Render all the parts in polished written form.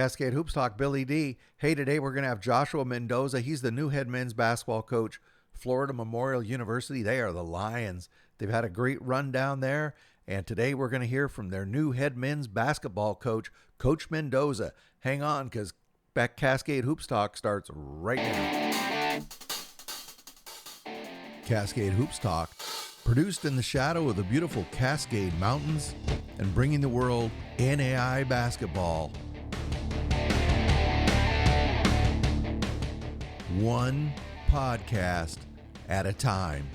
Cascade Hoops Talk, Billy D. Hey, today we're going to have Joshua Mendoza. He's the new head men's basketball coach, Florida Memorial University. They are the Lions. They've had a great run down there, and today we're going to hear from their new head men's basketball coach, Coach Mendoza. Hang on, because Cascade Hoops Talk starts right now. Cascade Hoops Talk, produced in the shadow of the beautiful Cascade Mountains and bringing the world NAIA basketball. One podcast at a time.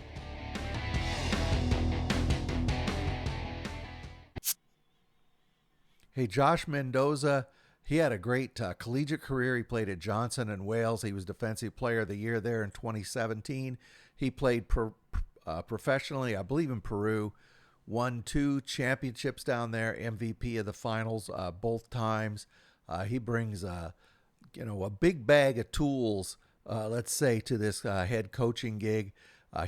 Hey, Josh Mendoza, he had a great collegiate career. He played at Johnson and Wales. He was Defensive Player of the Year there in 2017. He played professionally, I believe, in Peru. Won 2 championships down there, MVP of the finals both times. He brings a big bag of tools, let's say, to this head coaching gig.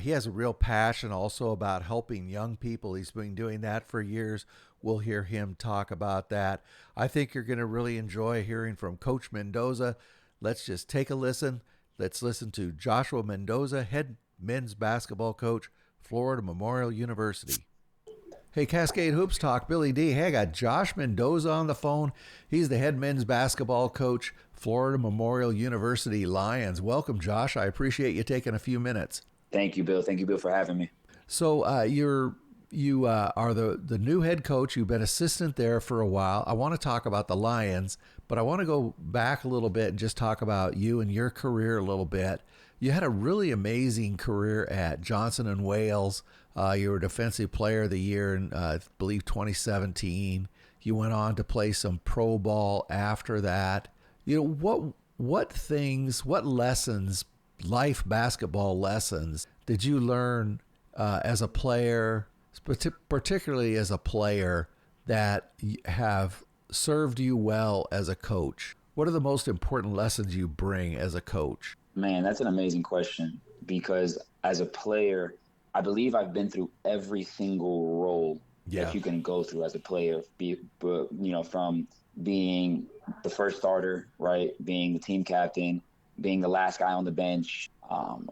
He has a real passion also about helping young people. He's been doing that for years. We'll hear him talk about that. I think you're going to really enjoy hearing from Coach Mendoza. Let's just take a listen. Let's listen to Joshua Mendoza, head men's basketball coach, Florida Memorial University. Hey, Cascade Hoops Talk, Billy D. Hey, I got Josh Mendoza on the phone. He's the head men's basketball coach, Florida Memorial University Lions. Welcome, Josh. I appreciate you taking a few minutes. Thank you, Bill. Thank you, Bill, for having me. So you are the new head coach. You've been assistant there for a while. I want to talk about the Lions, but I want to go back a little bit and just talk about you and your career a little bit. You had a really amazing career at Johnson and Wales. You were Defensive Player of the Year in, I believe, 2017. You went on to play some pro ball after that. You know, what lessons, life basketball lessons, did you learn as a player, particularly as a player, that have served you well as a coach? What are the most important lessons you bring as a coach? Man, that's an amazing question, because as a player, I believe I've been through every single role that you can go through as a player, from being the first starter, right, being the team captain, being the last guy on the bench,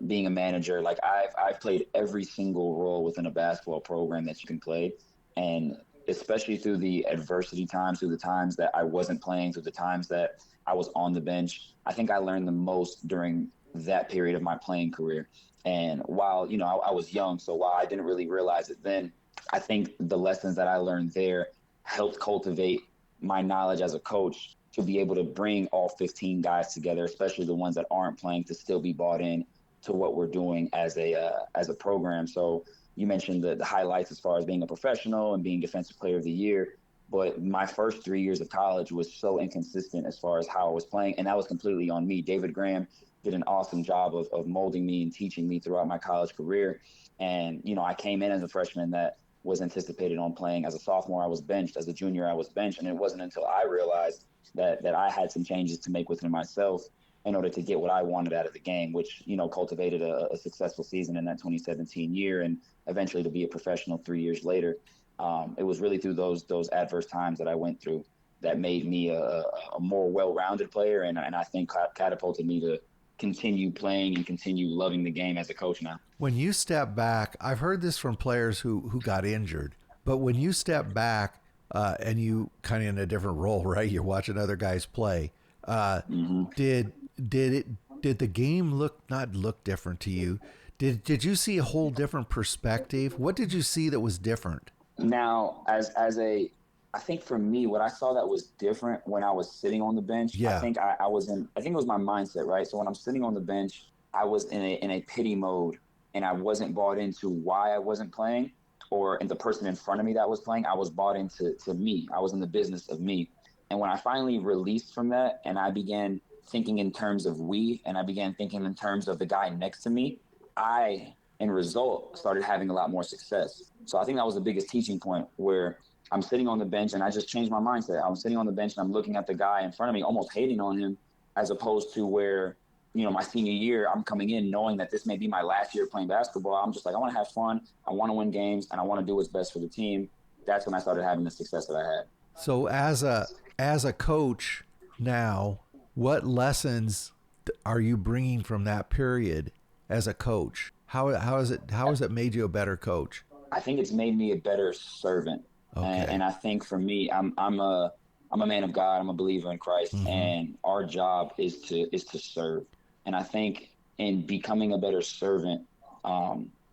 being a manager. Like I've played every single role within a basketball program that you can play. And especially through the adversity times, through the times that I wasn't playing, through the times that I was on the bench, I think I learned the most during that period of my playing career. And while, I was young, so while I didn't really realize it then, I think the lessons that I learned there helped cultivate my knowledge as a coach to be able to bring all 15 guys together, especially the ones that aren't playing, to still be bought in to what we're doing as a program. So you mentioned the highlights as far as being a professional and being Defensive Player of the Year. But my first 3 years of college was so inconsistent as far as how I was playing, and that was completely on me. David Graham did an awesome job of molding me and teaching me throughout my college career. And, I came in as a freshman that was anticipated on playing. As a sophomore, I was benched. As a junior, I was benched. And it wasn't until I realized that I had some changes to make within myself in order to get what I wanted out of the game, which, cultivated a successful season in that 2017 year, and eventually to be a professional 3 years later. It was really through those adverse times that I went through that made me a more well-rounded player, and I think catapulted me to continue playing and continue loving the game as a coach now. When you step back, I've heard this from players who got injured, but when you step back and you kind of in a different role, right? You're watching other guys play. Did the game not look different to you? Did you see a whole different perspective? What did you see that was different? Now, I think for me, what I saw that was different when I was sitting on the bench, I think it was my mindset, right? So when I'm sitting on the bench, I was in a pity mode, and I wasn't bought into why I wasn't playing, or in the person in front of me that was playing. I was bought into me. I was in the business of me. And when I finally released from that, and I began thinking in terms of we, and I began thinking in terms of the guy next to me, I, in result, started having a lot more success. So I think that was the biggest teaching point, where I'm sitting on the bench and I just changed my mindset. I'm sitting on the bench and I'm looking at the guy in front of me, almost hating on him, as opposed to where, my senior year, I'm coming in knowing that this may be my last year playing basketball. I'm just like, I want to have fun. I want to win games, and I want to do what's best for the team. That's when I started having the success that I had. So as a coach, now, what lessons are you bringing from that period as a coach? How has it made you a better coach? I think it's made me a better servant. And Okay. I think for me, I'm a man of God. I'm a believer in Christ, Mm-hmm. and our job is to serve. And I think in becoming a better servant,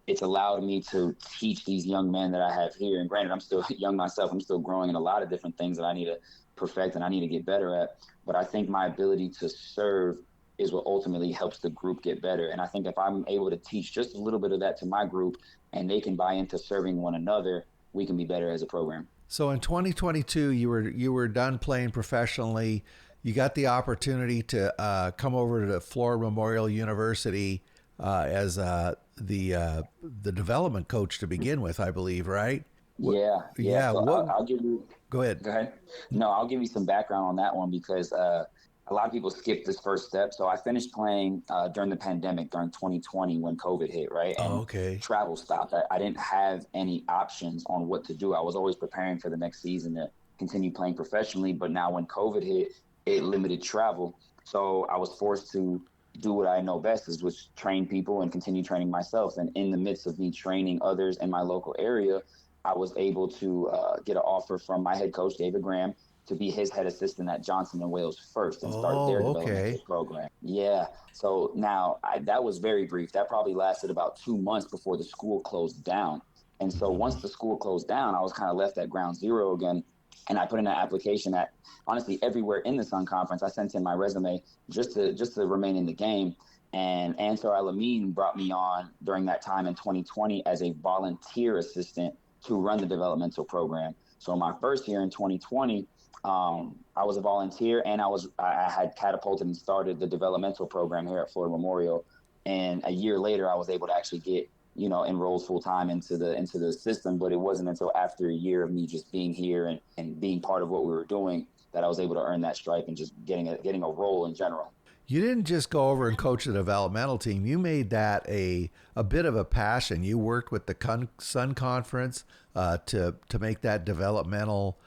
it's allowed me to teach these young men that I have here. And granted, I'm still young myself. I'm still growing in a lot of different things that I need to perfect and I need to get better at. But I think my ability to serve is what ultimately helps the group get better. And I think if I'm able to teach just a little bit of that to my group and they can buy into serving one another, we can be better as a program. So in 2022, you were done playing professionally. You got the opportunity to come over to Florida Memorial University as the development coach to begin with, I believe, right? What? Yeah. Yeah. So What? I'll give you. Go ahead. Go ahead. No, I'll give you some background on that one because a lot of people skip this first step. So I finished playing during the pandemic, during 2020 when COVID hit, right? Oh, And okay. travel stopped. I didn't have any options on what to do. I was always preparing for the next season to continue playing professionally. But now when COVID hit, it limited travel. So I was forced to do what I know best, is which train people and continue training myself. And in the midst of me training others in my local area, I was able to get an offer from my head coach, David Graham, to be his head assistant at Johnson and Wales first and start their Oh, developmental okay. program. Yeah. So now that was very brief. That probably lasted about 2 months before the school closed down. And so once the school closed down, I was kind of left at ground zero again. And I put in an application at honestly everywhere in the Sun Conference. I sent in my resume just to remain in the game. And Ansar Al-Amin brought me on during that time in 2020 as a volunteer assistant to run the developmental program. So my first year in 2020, I was a volunteer, and I had catapulted and started the developmental program here at Florida Memorial. And a year later, I was able to actually get enrolled full time into the system. But it wasn't until after a year of me just being here and being part of what we were doing that I was able to earn that stripe and just getting a role in general. You didn't just go over and coach the developmental team. You made that a bit of a passion. You worked with the Sun Conference to make that developmental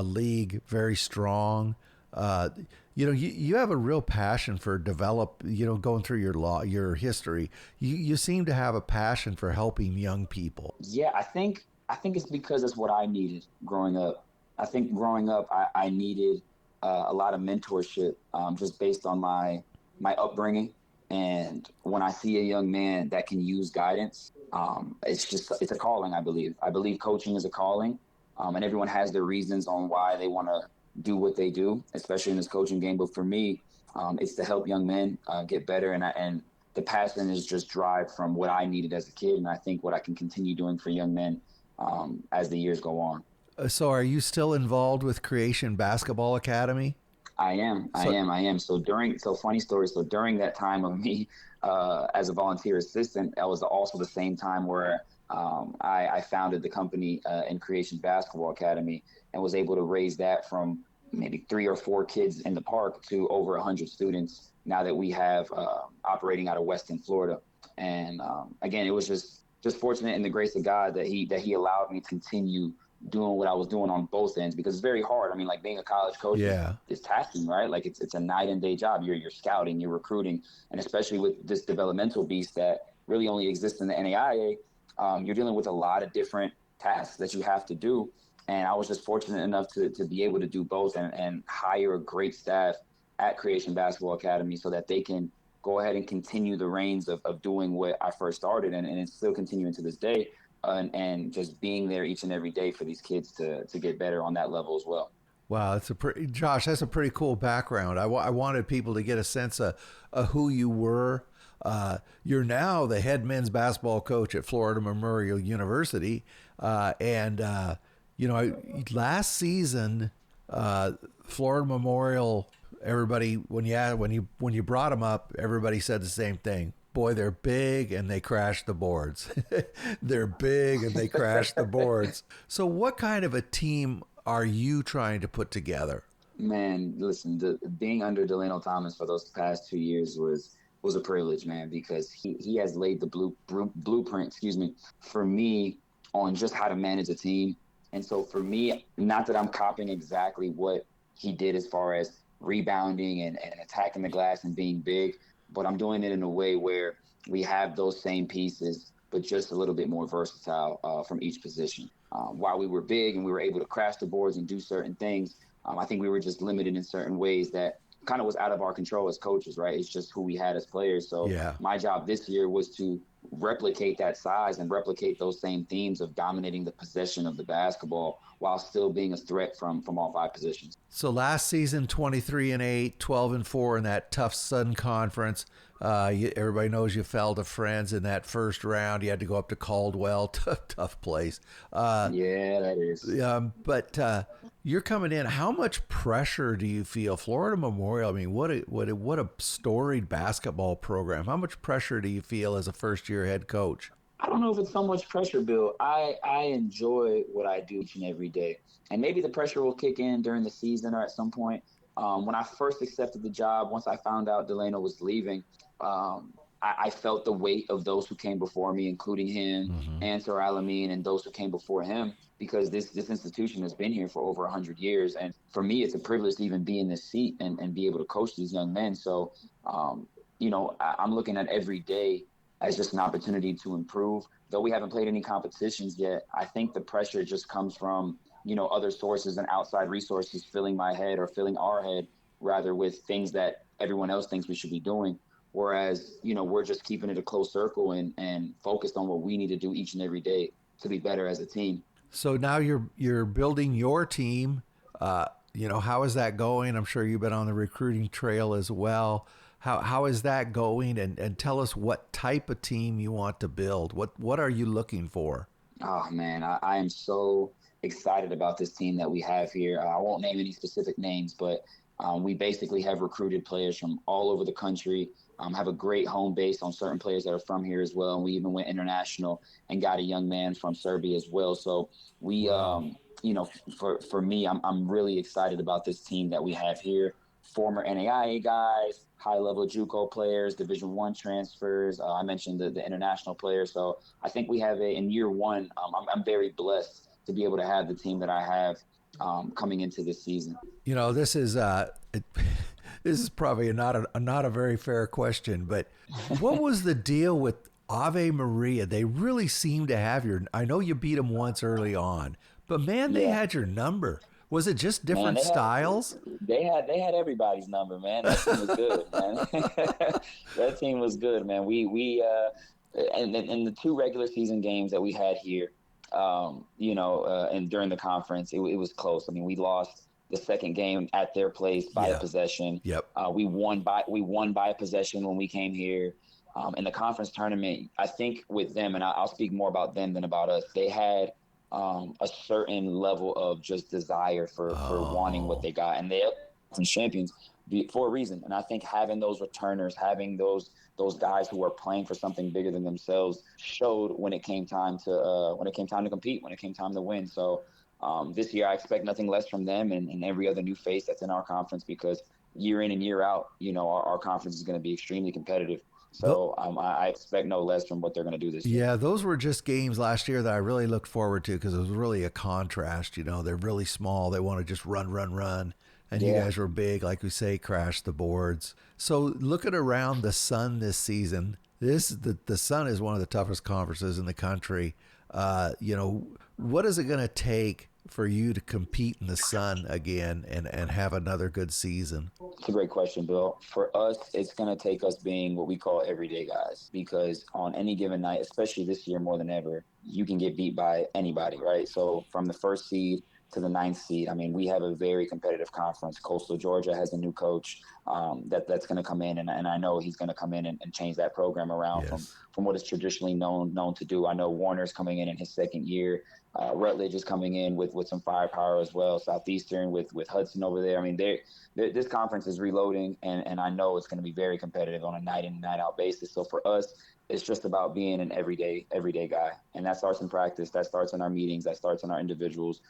league very strong. Uh, you have a real passion for going through your history. You seem to have a passion for helping young people. Yeah, I think it's because that's what I needed growing up. I think growing up, I needed a lot of mentorship, just based on my upbringing. And when I see a young man that can use guidance, it's a calling. I believe coaching is a calling, and everyone has their reasons on why they want to do what they do, especially in this coaching game. But for me, it's to help young men get better, and the passion is just drive from what I needed as a kid, and I think what I can continue doing for young men as the years go on. So, are you still involved with Creation Basketball Academy? I am. I So, am. I am. So funny story. So during that time of me as a volunteer assistant, that was also the same time where I founded the company in Creation Basketball Academy and was able to raise that from maybe 3 or 4 kids in the park to over 100 students now that we have operating out of Weston, Florida. And again, it was just fortunate in the grace of God that he allowed me to continue doing what I was doing on both ends, because it's very hard. I mean, like being a college coach yeah. is tasking, right? Like it's a night and day job. You're scouting, you're recruiting, and especially with this developmental beast that really only exists in the NAIA, you're dealing with a lot of different tasks that you have to do. And I was just fortunate enough to be able to do both and hire a great staff at Creation Basketball Academy so that they can go ahead and continue the reins of doing what I first started, and it's still continuing to this day. And just being there each and every day for these kids to get better on that level as well. Wow, Josh. That's a pretty cool background. I wanted people to get a sense of who you were. You're now the head men's basketball coach at Florida Memorial University, and last season, Florida Memorial. Everybody, when you brought them up, everybody said the same thing. Boy, they're big and they crash the boards. They're big and they crash the boards. So, what kind of a team are you trying to put together? Man, listen, being under Delano Thomas for those past 2 years was a privilege, man, because he has laid the blueprint, for me on just how to manage a team. And so for me, not that I'm copying exactly what he did as far as rebounding and attacking the glass and being big, but I'm doing it in a way where we have those same pieces, but just a little bit more versatile from each position. While we were big and we were able to crash the boards and do certain things, I think we were just limited in certain ways that kind of was out of our control as coaches, right? It's just who we had as players. So my job this year was to replicate that size and replicate those same themes of dominating the possession of the basketball while still being a threat from all 5 positions. So last season, 23-8, 12-4 in that tough Sun Conference. Everybody knows you fell to Friends in that first round. You had to go up to Caldwell, tough place. Yeah, that is. But you're coming in. How much pressure do you feel? Florida Memorial, I mean, what a storied basketball program. How much pressure do you feel as a first-year head coach? I don't know if it's so much pressure, Bill. I enjoy what I do each and every day. And maybe the pressure will kick in during the season or at some point. When I first accepted the job, once I found out Delano was leaving, I felt the weight of those who came before me, including him, and Sir Alameen, and those who came before him, because this institution has been here for over 100 years. And for me, it's a privilege to even be in this seat and be able to coach these young men. So, I'm looking at every day as just an opportunity to improve. Though we haven't played any competitions yet, I think the pressure just comes from, other sources and outside resources filling my head or filling our head, rather, with things that everyone else thinks we should be doing. Whereas, we're just keeping it a close circle and focused on what we need to do each and every day to be better as a team. So now you're building your team. How is that going? I'm sure you've been on the recruiting trail as well. How is that going? And tell us what type of team you want to build. What are you looking for? Oh, man, I am so excited about this team that we have here. I won't name any specific names, but we basically have recruited players from all over the country, have a great home base on certain players that are from here as well. And we even went international and got a young man from Serbia as well. So we, for me, I'm really excited about this team that we have here. Former NAIA guys, high-level JUCO players, Division I transfers. I mentioned the international players. So I think we have in year one, I'm very blessed to be able to have the team that I have coming into this season. This is this is probably not a very fair question, but what was the deal with Ave Maria? They really seem to have I know you beat them once early on, but man, they had your number. Was it just different styles? They had everybody's number, man. That team was good, man. That team was good, man. We and the 2 regular season games that we had here, and during the conference, it was close. I mean, we lost the second game at their place by a possession. We won by a possession when we came here. In the conference tournament, I think with them, and I'll speak more about them than about us, they had a certain level of just desire for wanting what they got, and they are champions for a reason. And I think having those returners, having those guys who are playing for something bigger than themselves, showed when it came time to compete, when it came time to win. So this year I expect nothing less from them and every other new face that's in our conference, because year in and year out, our conference is going to be extremely competitive. So I expect no less from what they're going to do this year. Yeah, those were just games last year that I really looked forward to, because it was really a contrast. They're really small. They want to just run. And you guys were big, like we say, crash the boards. So looking around the Sun this season, the Sun is one of the toughest conferences in the country. What is it going to take for you to compete in the Sun again and have another good season? It's a great question, Bill. For us, it's going to take us being what we call everyday guys, because on any given night, especially this year more than ever, you can get beat by anybody, right? So from the 1st seed to the 9th seed, I mean, we have a very competitive conference. Coastal Georgia has a new coach that's going to come in, and I know he's going to come in and change that program around from what is traditionally known to do. I know Warner's coming in his 2nd year. Rutledge is coming in with some firepower as well. Southeastern with Hudson over there. I mean, this conference is reloading, and I know it's going to be very competitive on a night in, night out basis. So for us, it's just about being an everyday guy. And that starts in practice. That starts in our meetings. That starts in our individuals.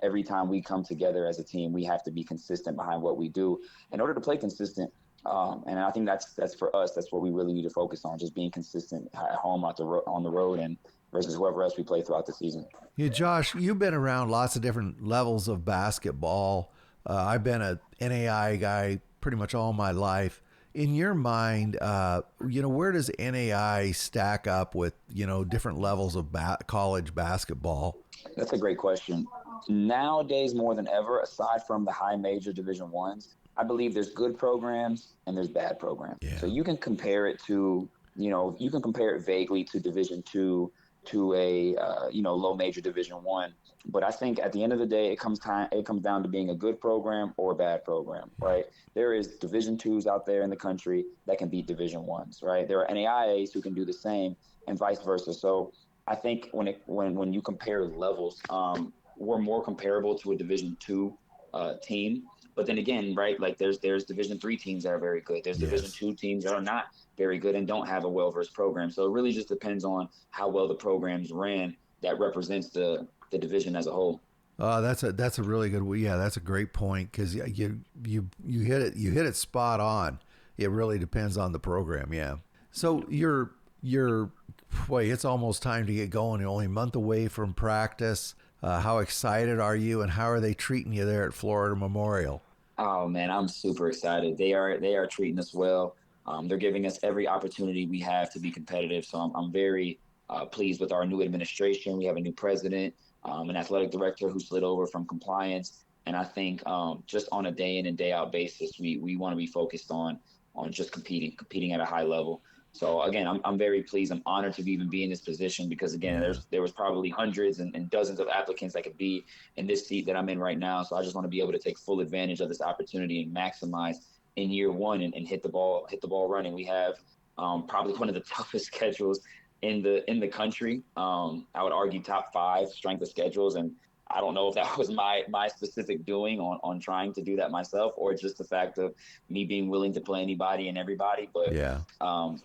Every time we come together as a team, we have to be consistent behind what we do in order to play consistent. And I think that's for us. That's what we really need to focus on, just being consistent at home, on the road, and versus whoever else we play throughout the season. Yeah, Josh, you've been around lots of different levels of basketball. I've been a NAI guy pretty much all my life. In your mind, where does NAI stack up with, different levels of college basketball? That's a great question. Nowadays, more than ever, aside from the high major Division Ones, I believe there's good programs and there's bad programs. Yeah. So you can compare it to, you can compare it vaguely to Division 2 to a low major Division 1. But I think at the end of the day, it comes down to being a good program or a bad program, right? There is Division 2s out there in the country that can beat Division 1s, right? There are NAIAs who can do the same, and vice versa. So I think when you compare levels, we're more comparable to a Division 2 team. But then again, right, like there's Division 3 teams that are very good. There's Division 2 teams that are not very good and don't have a well-versed program. So it really just depends on how well the programs ran that represents the division as a whole. That's a really good. Yeah, that's a great point, because you hit it spot on. It really depends on the program. Yeah. So it's almost time to get going. You're only a month away from practice. How excited are you, and how are they treating you there at Florida Memorial? Oh man, I'm super excited. They are treating us well. They're giving us every opportunity we have to be competitive. So I'm very pleased with our new administration. We have a new president, an athletic director who slid over from compliance. And I think just on a day in and day out basis, we want to be focused on just competing at a high level. So again, I'm very pleased. I'm honored to even be in this position, because again, there was probably hundreds and dozens of applicants that could be in this seat that I'm in right now. So I just want to be able to take full advantage of this opportunity and maximize in year one and hit the ball running. We have probably one of the toughest schedules in the country. I would argue top 5 strength of schedules, and I don't know if that was my specific doing on trying to do that myself, or just the fact of me being willing to play anybody and everybody. But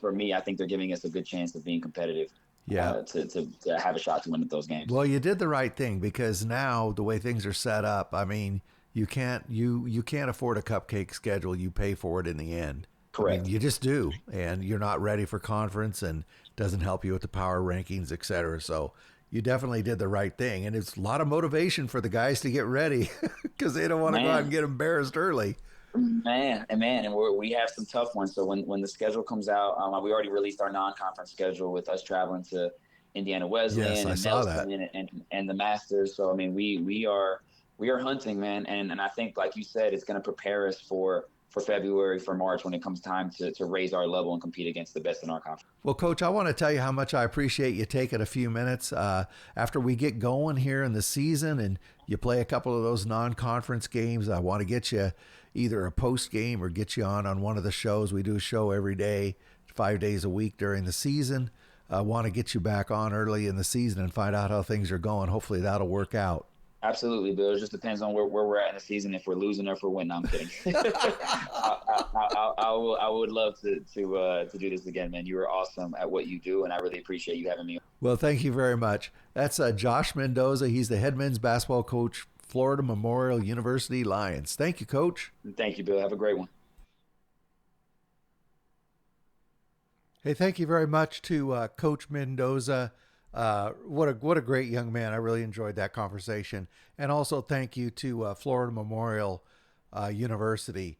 for me, I think they're giving us a good chance of being competitive. To have a shot to win those games. Well, you did the right thing, because now the way things are set up, I mean, you can't afford a cupcake schedule. You pay for it in the end. Correct. I mean, you just do, and you're not ready for conference, and doesn't help you with the power rankings, et cetera. So you definitely did the right thing, and it's a lot of motivation for the guys to get ready, because they don't want to go out and get embarrassed early. And we have some tough ones. So when the schedule comes out, we already released our non-conference schedule with us traveling to Indiana Wesleyan and Nelson and the Masters. So I mean, we are hunting, man, and I think, like you said, it's going to prepare us for February, for March, when it comes time to raise our level and compete against the best in our conference. Well, Coach, I want to tell you how much I appreciate you taking a few minutes after we get going here in the season and you play a couple of those non-conference games. I want to get you either a post game or get you on one of the shows. We do a show every day, 5 days a week during the season. I want to get you back on early in the season and find out how things are going. Hopefully that'll work out. Absolutely, Bill. It just depends on where we're at in the season, if we're losing or if we're winning. I'm kidding. I would love to do this again, man. You are awesome at what you do, and I really appreciate you having me. Well, thank you very much. That's Josh Mendoza. He's the head men's basketball coach, Florida Memorial University Lions. Thank you, Coach. Thank you, Bill. Have a great one. Hey, thank you very much to Coach Mendoza. What a great young man. I really enjoyed that conversation. And also thank you to Florida Memorial University.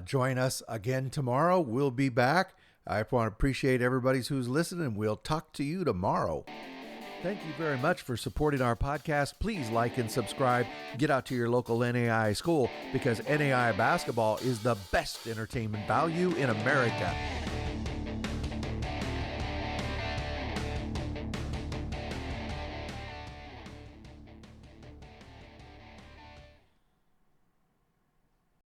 Join us again tomorrow. We'll be back. I want to appreciate everybody who's listening. We'll talk to you tomorrow. Thank you very much for supporting our podcast. Please like and subscribe. Get out to your local NAIA school, because NAIA basketball is the best entertainment value in America.